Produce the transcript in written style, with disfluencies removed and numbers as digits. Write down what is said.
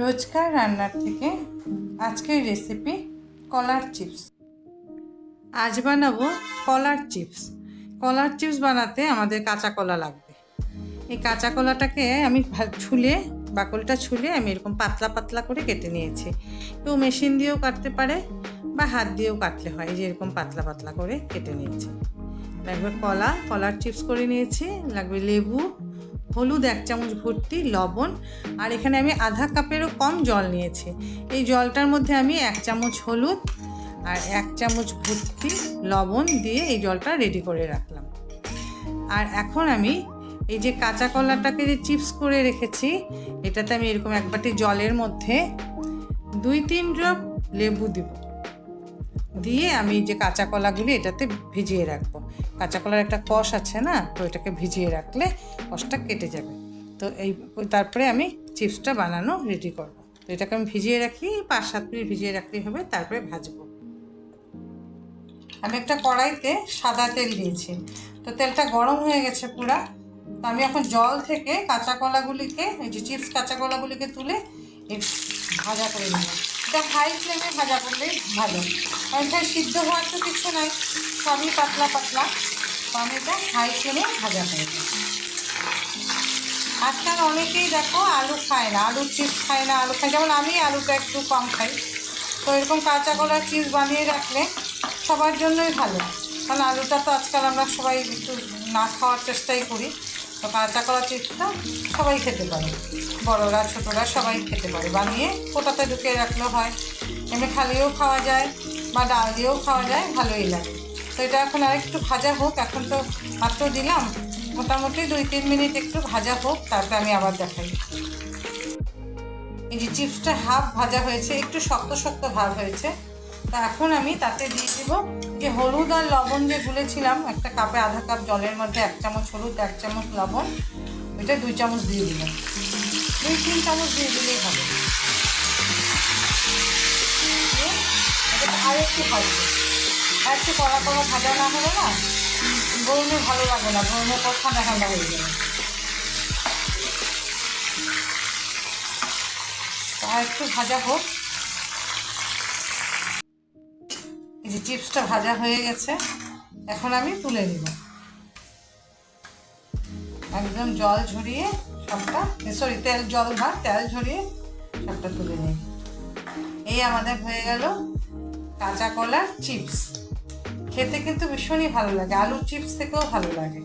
রোজকার রান্নার থেকে আজকের রেসিপি কলার চিপস। আজ বানাবো কলার চিপস। কলার চিপস বানাতে আমাদের কাঁচা কলা লাগবে। এই কাঁচা কলাটাকে আমি ছুলে বাকলটা ছুলে আমি এরকম পাতলা পাতলা করে কেটে নিয়েছি। কেউ মেশিন দিয়েও কাটতে পারে বা হাত দিয়েও কাটলে হয়। যে এরকম পাতলা পাতলা করে কেটে নিয়েছি। লাগবে কলার চিপস করে নিয়েছি। লাগবে লেবু, হলুদ 1 চামচ ভর্তি, লবণ, আর এখানে আমি আধা কাপেরও কম জল নিয়েছি। এই জলটার মধ্যে আমি 1 চামচ হলুদ আর 1 চামচ ভর্তি লবণ দিয়ে এই জলটা রেডি করে রাখলাম। আর এখন আমি এই যে কাঁচা কলাটাকে যে চিপস করে রেখেছি, এটাতে আমি এরকম এক বাটি জলের মধ্যে 2-3 ড্রপ লেবু দিব, দিয়ে আমি যে কাঁচা কলাগুলি এটাতে ভিজিয়ে রাখবো। কাঁচা কলার একটা কষ আছে না, তো এটাকে ভিজিয়ে রাখলে কষটা কেটে যাবে। তো তারপরে আমি চিপসটা বানানো রেডি করব। তো এটাকে আমি ভিজিয়ে রাখি, 5-7 মিনিট ভিজিয়ে রাখলেই হবে, তারপরে ভাজবো। আমি একটা কড়াইতে সাদা তেল দিয়েছি, তো তেলটা গরম হয়ে গেছে পুরা। তো আমি এখন জল থেকে কাঁচা কলাগুলিকে, এই যে চিপস কাঁচা কলাগুলিকে তুলে ভাজা করে নেব। এটা হাই ফ্লেমে ভাজা করলেই ভালো, কারণ এখানে সিদ্ধ হওয়ার তো কিছু নাই, সবই পাতলা পাতলা। তো আমি এটা হাই ফ্লেমে ভাজা করে দেব। আজকাল অনেকেই দেখো আলু খায় না, আলুর চিপস খায় না, আলু খায়, যেমন আমি আলুটা একটু কম খাই। তো এরকম কাঁচা কলার চিপস বানিয়ে রাখলে সবার জন্যই ভালো, কারণ আলুটা তো আজকাল আমরা সবাই একটু না খাওয়ার চেষ্টাই করি। তো কাঁচা কলা চিপসটা সবাই খেতে পারে, বড়রা ছোটরা সবাই খেতে পারে। বানিয়ে কোটাতে ঢুকিয়ে রাখলেও হয়, এমনি খালিও খাওয়া যায় বা ডাল দিয়েও খাওয়া যায়, ভালোই লাগে। তো এটা এখন আরেকটু ভাজা হোক, এখন তো মাত্র দিলাম, মোটামুটি 2-3 মিনিট একটু ভাজা হোক, তারপরে আমি আবার দেখাই। এই যে চিপসটা হাফ ভাজা হয়েছে, একটু শক্ত শক্ত ভাব হয়েছে। তো এখন আমি তাতে দিয়ে দেবো যে হলুদ আর লবণ যে গুলেছিলাম, একটা কাপে আধা কাপ জলের মধ্যে 1 চামচ হলুদ, 1 চামচ লবণ, ওইটা 2 চামচ দিয়ে দিলাম। 2-3 চামচ দিয়ে দিলেই হবে। আর একটু ভাজবো, আর একটু কড়া কড়া ভাজা না হলে না গরমে ভালো লাগে না, গরমে পর ঠান্ডা ঠান্ডা হয়ে যাবে। আর একটু ভাজা হোক। এই যে চিপসটা ভাজা হয়ে গেছে, এখন আমি তুলে নিব। একদম জল ঝরিয়ে সবটা, তেল ঝরিয়ে সবটা তুলে নিই। এই আমাদের হয়ে গেল কাঁচা কলার চিপস। খেতে কিন্তু ভীষণই ভালো লাগে, আলুর চিপস থেকেও ভালো লাগে।